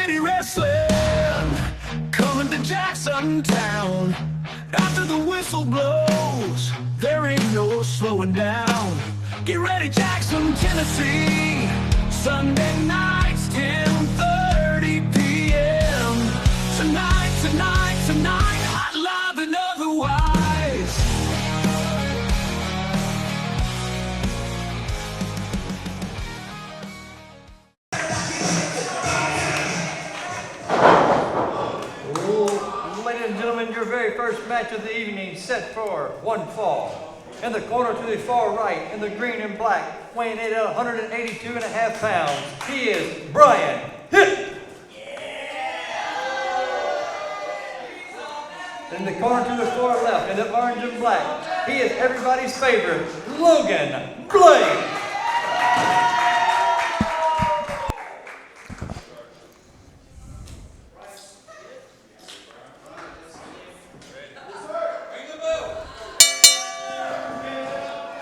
City Wrestling, coming to Jackson Town. After the whistle blows, there ain't no slowing down. Get ready, Jackson, Tennessee, Sunday nights, 10:30 p.m. Tonight, hot live and otherwise. Ladies and gentlemen, your very first match of the evening set for one fall. In the corner to the far right, in the green and black, weighing in at 182.5 pounds, he is Brian Hitt. In the corner to the far left, in the orange and black, he is everybody's favorite, Logan Blake.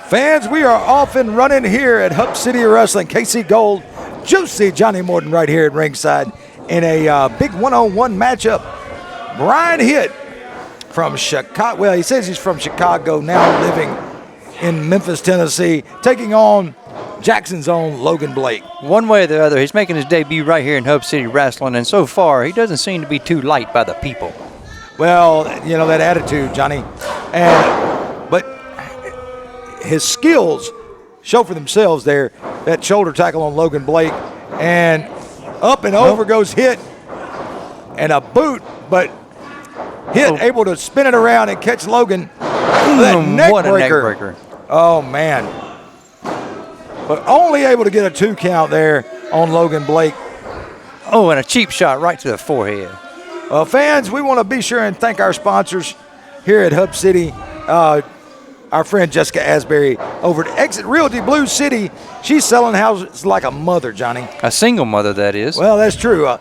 Fans, we are off and running here at Hub City Wrestling. KC Gold, Juicy Johnny Morton right here at ringside in a big one-on-one matchup. Brian Hitt from Chicago. Well, he says he's from Chicago, now living in Memphis, Tennessee, taking on Jackson's own Logan Blake. One way or the other, he's making his debut right here in Hub City Wrestling, and so far, he doesn't seem to be too liked by the people. Well, you know, that attitude, Johnny. But his skills show for themselves there. That shoulder tackle on Logan Blake. And up and over goes Hitt. And a boot, but Hitt able to spin it around and catch Logan. That neck what breaker. a neck breaker. Oh, man. But only able to get a 2 count there on Logan Blake. Oh, and a cheap shot right to the forehead. Well, fans, we want to be sure and thank our sponsors here at Hub City. Our friend Jessica Asbury over at Exit Realty Blue City. She's selling houses like a mother, Johnny. A single mother, that is. Well, that's true.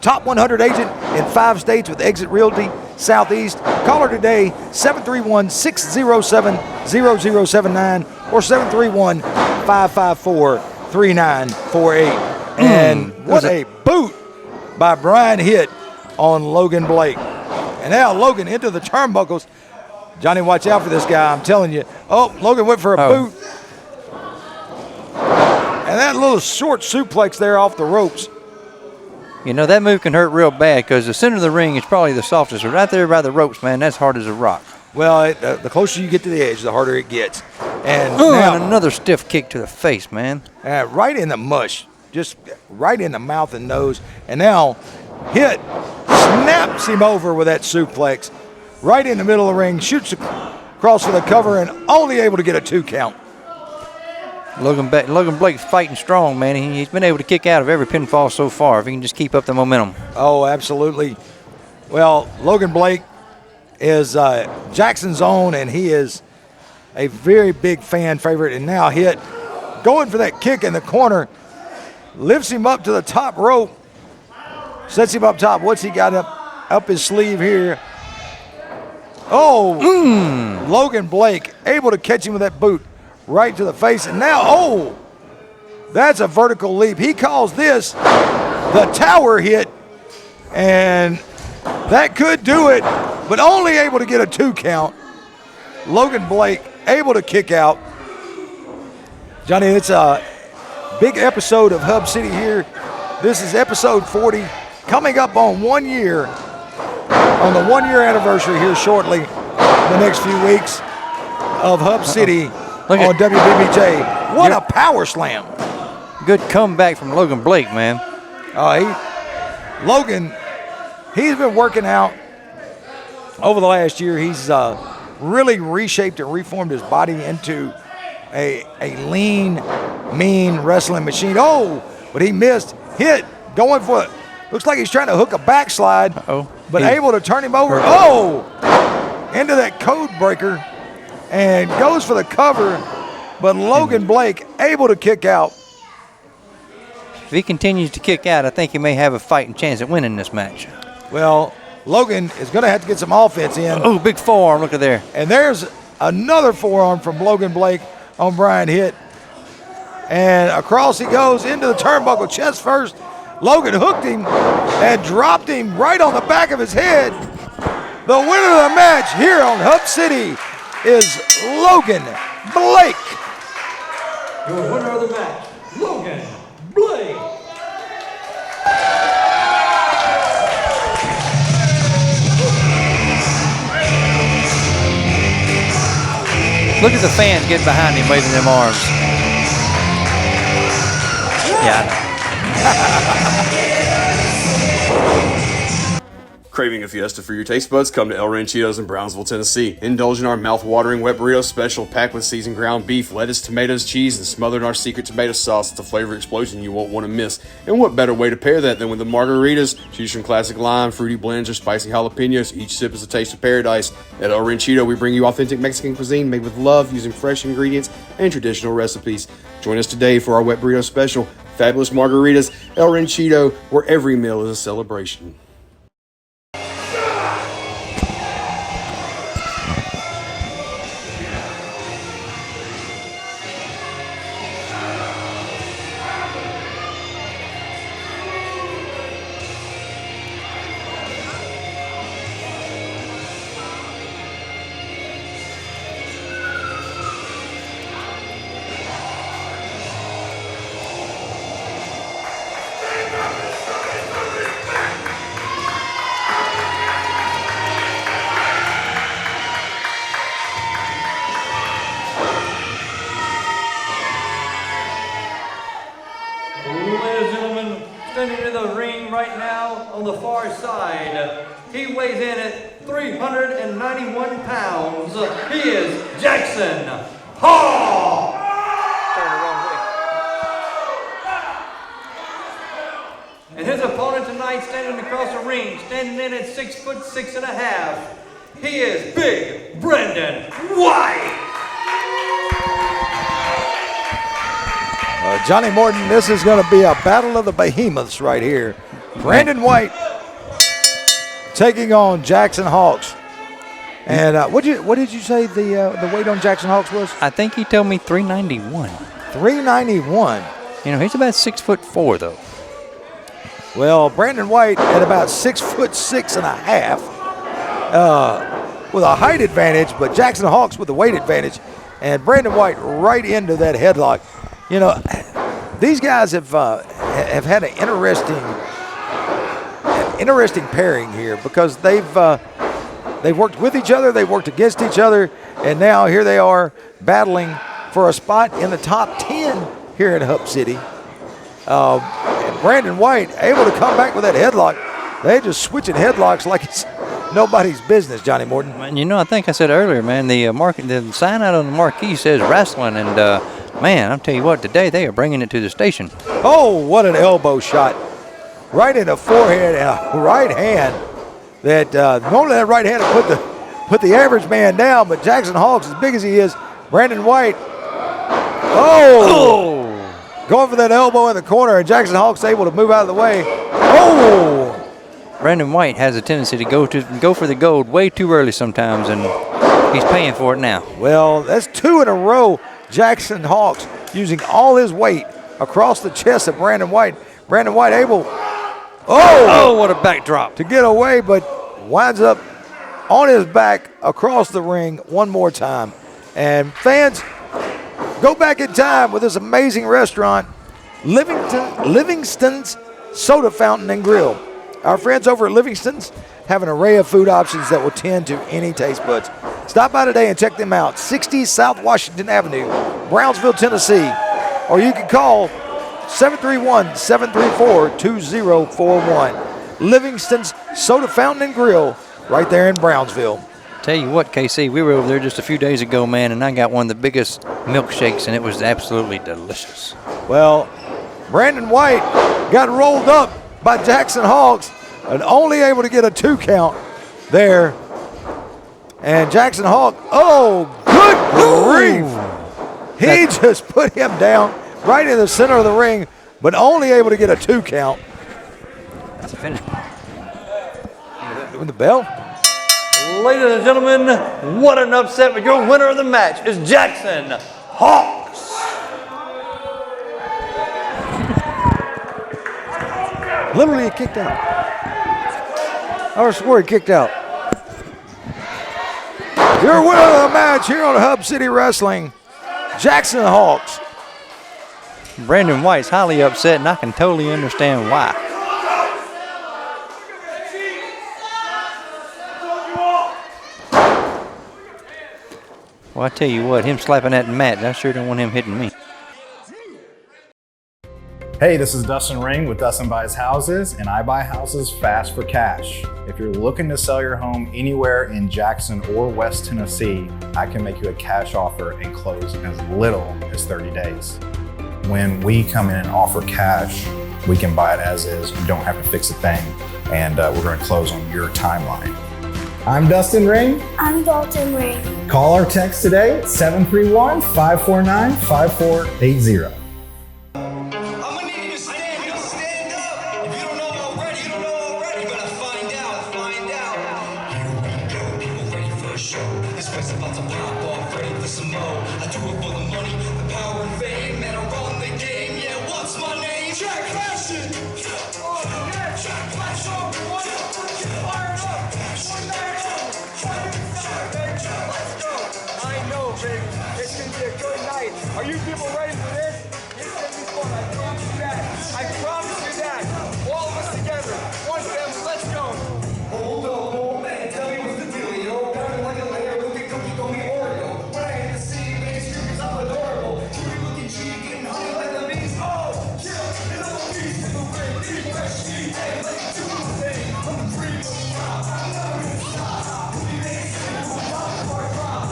Top 100 agent in 5 states with Exit Realty Southeast. Call her today, 731-607-0079 or 731-554-3948. And what a boot by Brian Hitt on Logan Blake. And now Logan into the turnbuckles. Johnny, watch out for this guy, I'm telling you. Oh, Logan went for a boot. And that little short suplex there off the ropes. You know, that move can hurt real bad because the center of the ring is probably the softest. Right there by the ropes, man, that's hard as a rock. Well, the closer you get to the edge, the harder it gets. And now, and another stiff kick to the face, man. Right in the mush, just right in the mouth and nose. And now Hitt snaps him over with that suplex. Right in the middle of the ring, shoots across for the cover, and only able to get a 2 count. Logan Blake's fighting strong, man. He's been able to kick out of every pinfall so far if he can just keep up the momentum. Oh, absolutely. Well, Logan Blake is Jackson's own, and he is a very big fan favorite. And now Hitt going for that kick in the corner, lifts him up to the top rope, sets him up top. What's he got up his sleeve here? Oh, Logan Blake able to catch him with that boot right to the face. And now, that's a vertical leap. He calls this the tower hit. And that could do it, but only able to get a 2 count. Logan Blake able to kick out. Johnny, it's a big episode of Hub City here. This is episode 40, coming up on 1 year. On the 1 year anniversary here shortly, the next few weeks of Hub City on WBBJ. What a power slam. Good comeback from Logan Blake, man. Logan, he's been working out over the last year. He's really reshaped and reformed his body into a lean, mean wrestling machine. Oh, but he missed. Hitt going for it. Looks like he's trying to hook a backslide, but able to turn him over. Into that code breaker and goes for the cover, but Logan Blake able to kick out. If he continues to kick out, I think he may have a fighting chance at winning this match. Well, Logan is going to have to get some offense in. Oh, big forearm, look at there. And there's another forearm from Logan Blake on Brian Hitt. And across he goes into the turnbuckle, chest first. Logan hooked him and dropped him right on the back of his head. The winner of the match here on Hub City is Logan Blake. Your winner of the match, Logan Blake. Look at the fans getting behind him, waving them arms. Yeah, I know. Craving a fiesta for your taste buds? Come to El Ranchitos in Brownsville, Tennessee. Indulge in our mouth-watering wet burrito special packed with seasoned ground beef, lettuce, tomatoes, cheese, and smothered in our secret tomato sauce. It's a flavor explosion you won't want to miss. And what better way to pair that than with the margaritas? Choose from classic lime, fruity blends, or spicy jalapenos. Each sip is a taste of paradise. At El Ranchito, we bring you authentic Mexican cuisine made with love using fresh ingredients and traditional recipes. Join us today for our wet burrito special. Fabulous margaritas, El Ranchito, where every meal is a celebration. Standing in the ring right now on the far side. He weighs in at 391 pounds. He is Jackson Hall. And his opponent tonight, standing across the ring, standing in at 6'6.5", he is Big Brendan White. Johnny Morton, this is going to be a battle of the behemoths right here. Brandon White taking on Jackson Hawks. And what did you say the weight on Jackson Hawks was? I think he told me 391. 391. You know, he's about 6'4" though. Well, Brandon White at about 6'6.5", with a height advantage, but Jackson Hawks with the weight advantage, and Brandon White right into that headlock. You know, these guys have had an interesting pairing here because they've worked with each other, they've worked against each other, and now here they are battling for a spot in the top 10 here in Hub City. And Brandon White able to come back with that headlock. They just switching headlocks like it's nobody's business, Johnny Morton. Man, you know, I think I said earlier, man, the sign out on the marquee says wrestling, and man, I'll tell you what, today they are bringing it to the station. Oh, what an elbow shot. Right in the forehead and a right hand that normally that right hand will put the average man down, but Jackson Hawks, as big as he is, Brandon White, going for that elbow in the corner, and Jackson Hawks able to move out of the way. Oh! Brandon White has a tendency to go for the gold way too early sometimes, and he's paying for it now. Well, that's 2 in a row. Jackson Hawks using all his weight across the chest of Brandon White. Brandon White able, what a backdrop, to get away, but winds up on his back across the ring one more time. And fans, go back in time with this amazing restaurant, Livingston's Soda Fountain and Grill. Our friends over at Livingston's have an array of food options that will tend to any taste buds. Stop by today and check them out. 60 South Washington Avenue, Brownsville, Tennessee. Or you can call 731-734-2041. Livingston's Soda Fountain and Grill right there in Brownsville. Tell you what, KC, we were over there just a few days ago, man, and I got one of the biggest milkshakes, and it was absolutely delicious. Well, Brandon White got rolled up by Jackson Hawks and only able to get a 2 count there. And Jackson Hawk, good grief. He just put him down right in the center of the ring, but only able to get a 2 count. That's a finish. With the bell? Ladies and gentlemen, what an upset, but your winner of the match is Jackson Hawks. Literally, he kicked out. I swore he kicked out. Your winner of the match here on Hub City Wrestling, Jackson Hawks. Brandon White's highly upset, and I can totally understand why. Well, I tell you what, him slapping that mat, I sure don't want him hitting me. Hey, this is Dustin Ring with Dustin Buys Houses, and I buy houses fast for cash. If you're looking to sell your home anywhere in Jackson or West Tennessee, I can make you a cash offer and close in as little as 30 days. When we come in and offer cash, we can buy it as is. You don't have to fix a thing, and we're going to close on your timeline. I'm Dustin Ring. I'm Dalton Ring. Call or text today at 731-549-5480. Are you people ready for this? It's gonna be fun. I promise you that. I promise you that. All of us together. One family. Let's go. Hold up, old man. Tell me what's the dealio. Got me like a layer. Looking cookie, call me Oreo. When I hit the city, mainstream, 'cause I'm adorable. Cutie looking cheap, getting honey like the bees. Oh, yeah. And I'm a beast in the ring. Eat fresh meat. Hey, like a two thing. I'm the dream of the crowd. I'm never gonna stop. We made it to a top of our drop.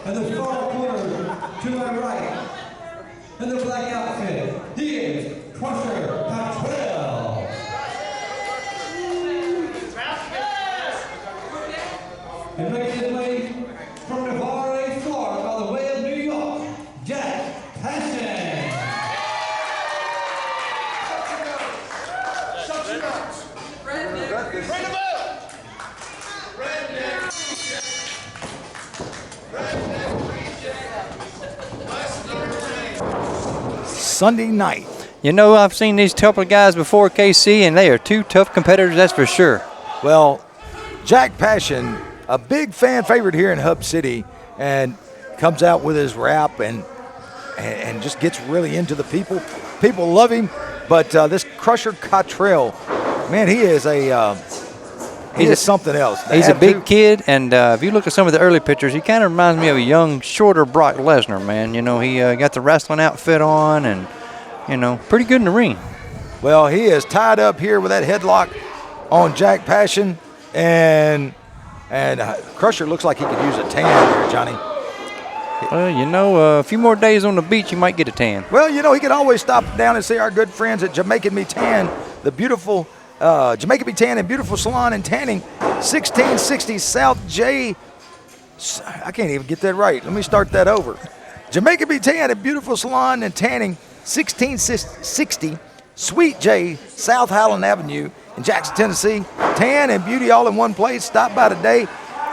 And the far corner to my right, in the black outfit, he is Crusher Cottrell. And making his way from Navarre, Florida, by the way of New York, Jack Passion. Shut your mouth. Bring him up. Sunday night. You know, I've seen these couple of guys before, KC, and they are two tough competitors, that's for sure. Well, Jack Passion, a big fan favorite here in Hub City, and comes out with his rap and just gets really into the people. People love him, but this Crusher Cottrell, man, he is something else. He's a big kid, and if you look at some of the early pictures, he kind of reminds me of a young, shorter Brock Lesnar, man. You know, he got the wrestling outfit on and, you know, pretty good in the ring. Well, he is tied up here with that headlock on Jack Passion, and Crusher looks like he could use a tan here, Johnny. Well, you know, a few more days on the beach, you might get a tan. Well, you know, he can always stop down and see our good friends at Jamaican Me Tan, the beautiful Jamaican Me Tan and Beautiful Salon and Tanning, 1660 South J. I can't even get that right. Let me start that over. Jamaican Me Tan and Beautiful Salon and Tanning, 1660 Sweet J, South Highland Avenue in Jackson, Tennessee. Tan and beauty all in one place. Stop by today.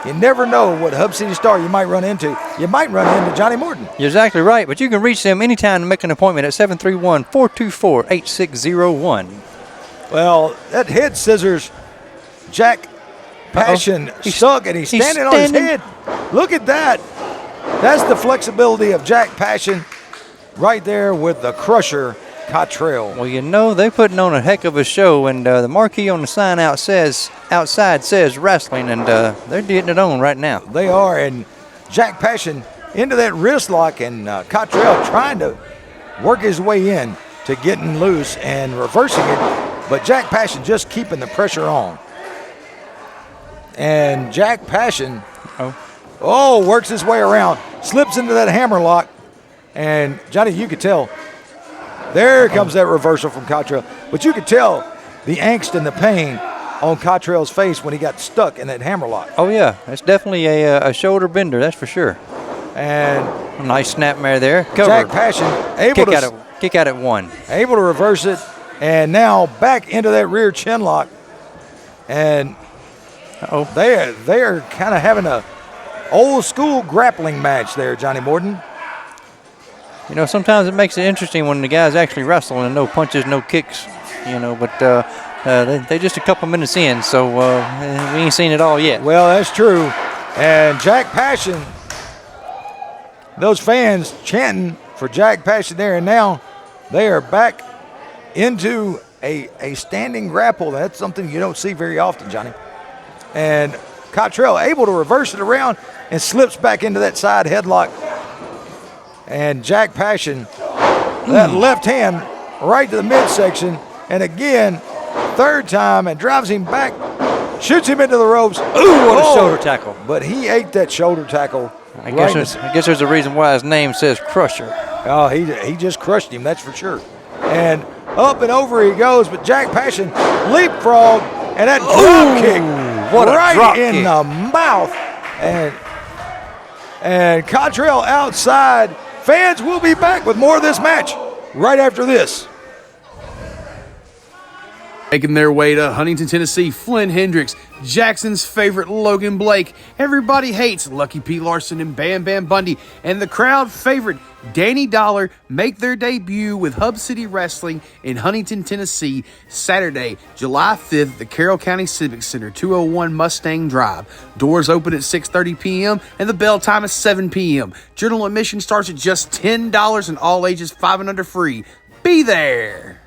You never know what Hub City star you might run into. You might run into Johnny Morton. You're exactly right, but you can reach them anytime to make an appointment at 731-424-8601. Well, that head scissors, Jack Passion stuck, and he's standing on his head. Look at that. That's the flexibility of Jack Passion right there with the Crusher Cottrell. Well, you know, they're putting on a heck of a show, and the marquee on the sign outside says wrestling, and they're getting it on right now. They are, and Jack Passion into that wrist lock, and Cottrell trying to work his way in to getting loose and reversing it, but Jack Passion just keeping the pressure on. And Jack Passion, Oh, works his way around, slips into that hammerlock, and Johnny, you could tell. There comes that reversal from Cottrell, but you could tell the angst and the pain on Cottrell's face when he got stuck in that hammerlock. Oh yeah, that's definitely a shoulder bender, that's for sure. And a nice snapmare there. Cover. Jack Passion able kick out at one. Able to reverse it, and now back into that rear chin lock. And they are kind of having a old school grappling match there, Johnny Morton. You know, sometimes it makes it interesting when the guys actually wrestle and no punches, no kicks, you know, but they're just a couple minutes in, so we ain't seen it all yet. Well, that's true. And Jack Passion, those fans chanting for Jack Passion there, and now they are back into a standing grapple. That's something you don't see very often, Johnny. And Cottrell able to reverse it around and slips back into that side headlock. And Jack Passion, that left hand right to the midsection, and again, third time, and drives him back, shoots him into the ropes. Ooh, what a shoulder tackle. But he ate that shoulder tackle. I guess there's a reason why his name says Crusher. Oh, he just crushed him, that's for sure. And up and over he goes, but Jack Passion leapfrog, and that drop kick right in the mouth. And Cottrell outside. Fans will be back with more of this match right after this. Making their way to Huntington, Tennessee, Flynn Hendricks, Jackson's favorite Logan Blake, everybody hates Lucky P. Larson and Bam Bam Bundy, and the crowd favorite Danny Dollar make their debut with Hub City Wrestling in Huntington, Tennessee, Saturday, July 5th at the Carroll County Civic Center, 201 Mustang Drive. Doors open at 6:30 p.m. and the bell time is 7 p.m. General admission starts at just $10 and all ages 5 and under free. Be there!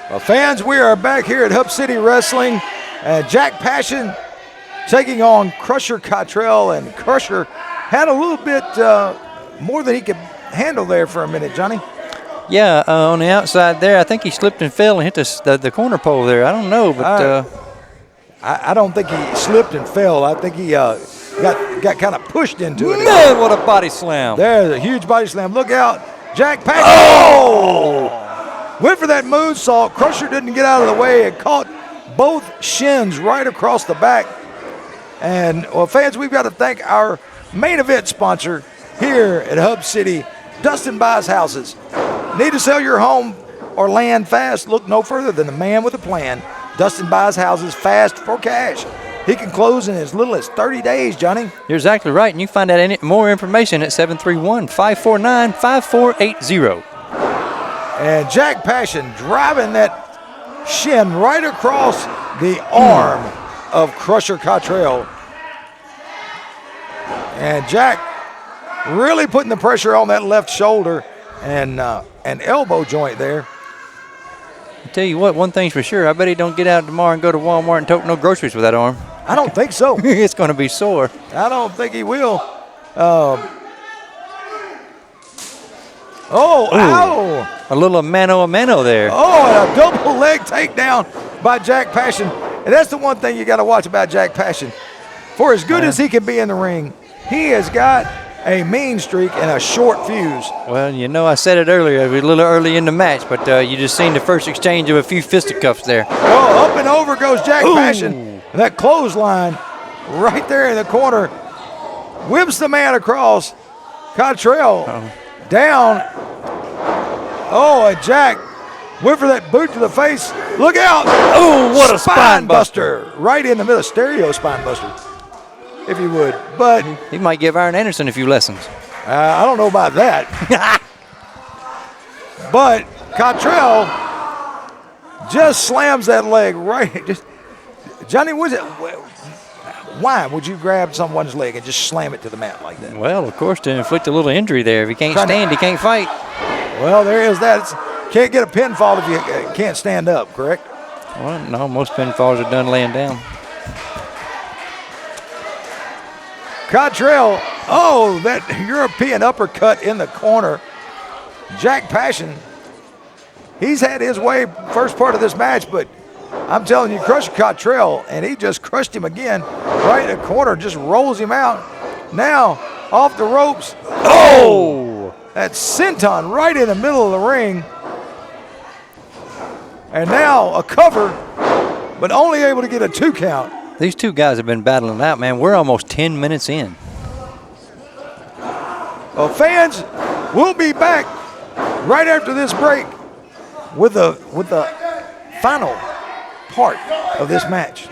Well, fans, we are back here at Hub City Wrestling. Jack Passion taking on Crusher Cottrell, and Crusher had a little bit more than he could handle there for a minute, Johnny. Yeah, on the outside there, I think he slipped and fell and hit the corner pole there. I don't know, but I don't think he slipped and fell. I think he got kind of pushed into it. Man, what a body slam. There's a huge body slam. Look out, Jack Passion. Oh! Went for that moonsault. Crusher didn't get out of the way and caught both shins right across the back. And, well, fans, we've got to thank our main event sponsor here at Hub City, Dustin Buys Houses. Need to sell your home or land fast? Look no further than the man with a plan. Dustin Buys Houses fast for cash. He can close in as little as 30 days, Johnny. You're exactly right, and you can find out more information at 731-549-5480. And Jack Passion driving that shin right across the arm of Crusher Cottrell. And Jack really putting the pressure on that left shoulder and an elbow joint there. I tell you what, one thing's for sure. I bet he don't get out tomorrow and go to Walmart and tote no groceries with that arm. I don't think so. It's going to be sore. I don't think he will. Ow! A little mano a mano there. Oh, and a double leg takedown by Jack Passion. And that's the one thing you got to watch about Jack Passion. For as good as he can be in the ring, he has got a mean streak and a short fuse. Well, you know, I said it earlier. It was a little early in the match, but you just seen the first exchange of a few fisticuffs there. Oh, up and over goes Jack Passion. And that clothesline right there in the corner whips the man across. Cottrell down. Oh, and Jack went for that boot to the face. Look out. Oh, what a spine buster. Right in the middle. Stereo spine buster, if you would. But he might give Aaron Anderson a few lessons. I don't know about that. But Cottrell just slams that leg right. Johnny, why would you grab someone's leg and just slam it to the mat like that? Well, of course, to inflict a little injury there. If he can't stand, he can't fight. Well, there is that. Can't get a pinfall if you can't stand up, correct? Well, no, most pinfalls are done laying down. Cottrell, that European uppercut in the corner. Jack Passion, he's had his way first part of this match, but I'm telling you, Crusher Cottrell, and he just crushed him again right in the corner, just rolls him out. Now, off the ropes. Oh! That senton right in the middle of the ring. And now a cover, but only able to get a 2 count. These two guys have been battling out, man. We're almost 10 minutes in. Well, fans, we'll be back right after this break with the final part of this match.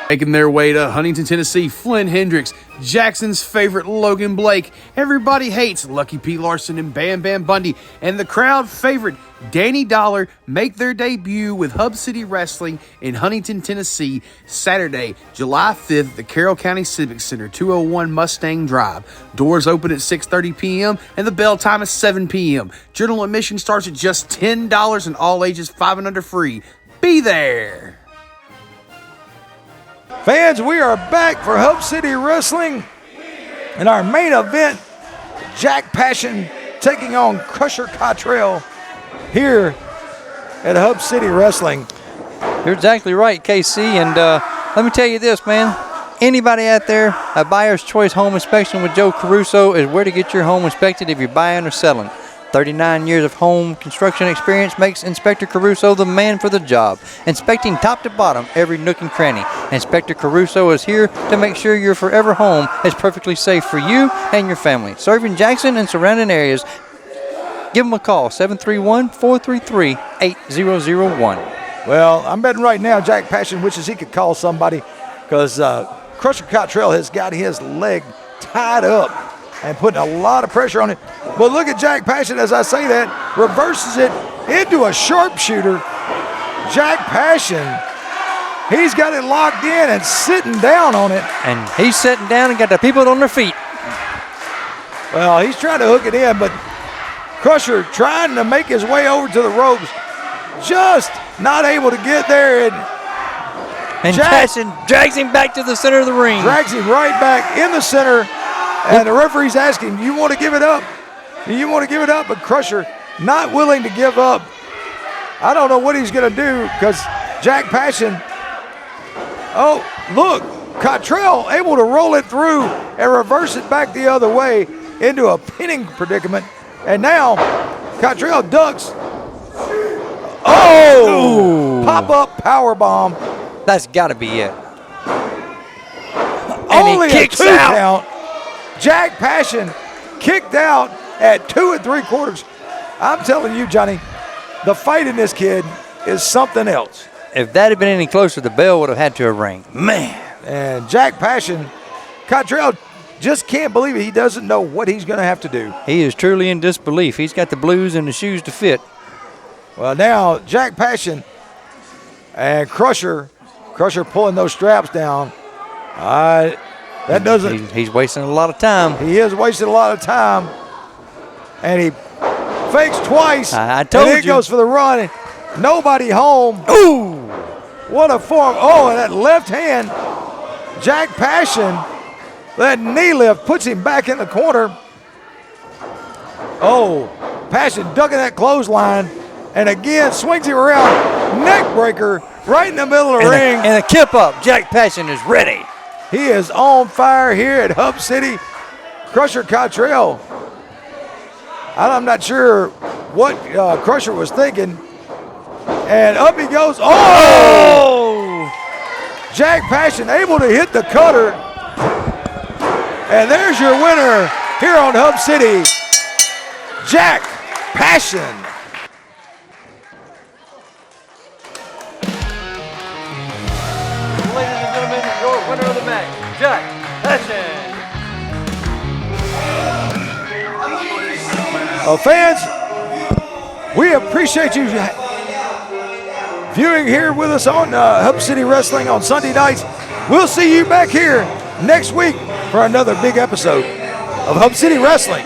Making their way to Huntington, Tennessee, Flynn Hendricks, Jackson's favorite Logan Blake, everybody hates Lucky Pete Larson and Bam Bam Bundy, and the crowd favorite Danny Dollar make their debut with Hub City Wrestling in Huntington, Tennessee, Saturday, July 5th at the Carroll County Civic Center, 201 Mustang Drive. Doors open at 6:30 p.m. and the bell time is 7 p.m. General admission starts at just $10 and all ages 5 and under free. Be there! Fans, we are back for Hub City Wrestling in our main event. Jack Passion taking on Crusher Cottrell here at Hub City Wrestling. You're exactly right, KC. And let me tell you this, man. Anybody out there, a buyer's choice home inspection with Joe Caruso is where to get your home inspected if you're buying or selling. 39 years of home construction experience makes Inspector Caruso the man for the job, inspecting top to bottom every nook and cranny. Inspector Caruso is here to make sure your forever home is perfectly safe for you and your family. Serving Jackson and surrounding areas, give them a call, 731-433-8001. Well, I'm betting right now Jack Passion wishes he could call somebody because Crusher Cottrell has got his leg tied up and putting a lot of pressure on it. But look at Jack Passion, as I say that, reverses it into a sharpshooter. Jack Passion, he's got it locked in and sitting down on it. And he's sitting down and got the people on their feet. Well, he's trying to hook it in, but Crusher trying to make his way over to the ropes, just not able to get there. And Passion drags him back to the center of the ring. Drags him right back in the center. And the referee's asking, you want to give it up? You want to give it up? But Crusher not willing to give up. I don't know what he's going to do because Jack Passion, oh, look, Cottrell able to roll it through and reverse it back the other way into a pinning predicament. And now Cottrell ducks. Oh, pop-up power bomb. That's got to be it. And only he kicks a 2 out. count. Jack Passion kicked out at 2 3/4. I'm telling you, Johnny, the fight in this kid is something else. If that had been any closer, the bell would have had to have rang. Man. And Jack Passion, Cottrell just can't believe it. He doesn't know what he's going to have to do. He is truly in disbelief. He's got the blues and the shoes to fit. Well, now Jack Passion and Crusher pulling those straps down. That doesn't. He's wasting a lot of time. He is wasting a lot of time. And he fakes twice. I told and you. he goes for the run. Nobody home. Ooh. What a form. Oh, and that left hand. Jack Passion, that knee lift puts him back in the corner. Oh, Passion ducking that clothesline. And again, swings him around. Neck breaker right in the middle of the ring. And a kip up. Jack Passion is ready. He is on fire here at Hub City. Crusher Cottrell. I'm not sure what Crusher was thinking. And up he goes. Oh! Jack Passion able to hit the cutter. And there's your winner here on Hub City, Jack Passion. Ladies and gentlemen, your winner of the match, Jack Passion. Fans, we appreciate you viewing here with us on Hub City Wrestling on Sunday nights. We'll see you back here next week for another big episode of Hub City Wrestling.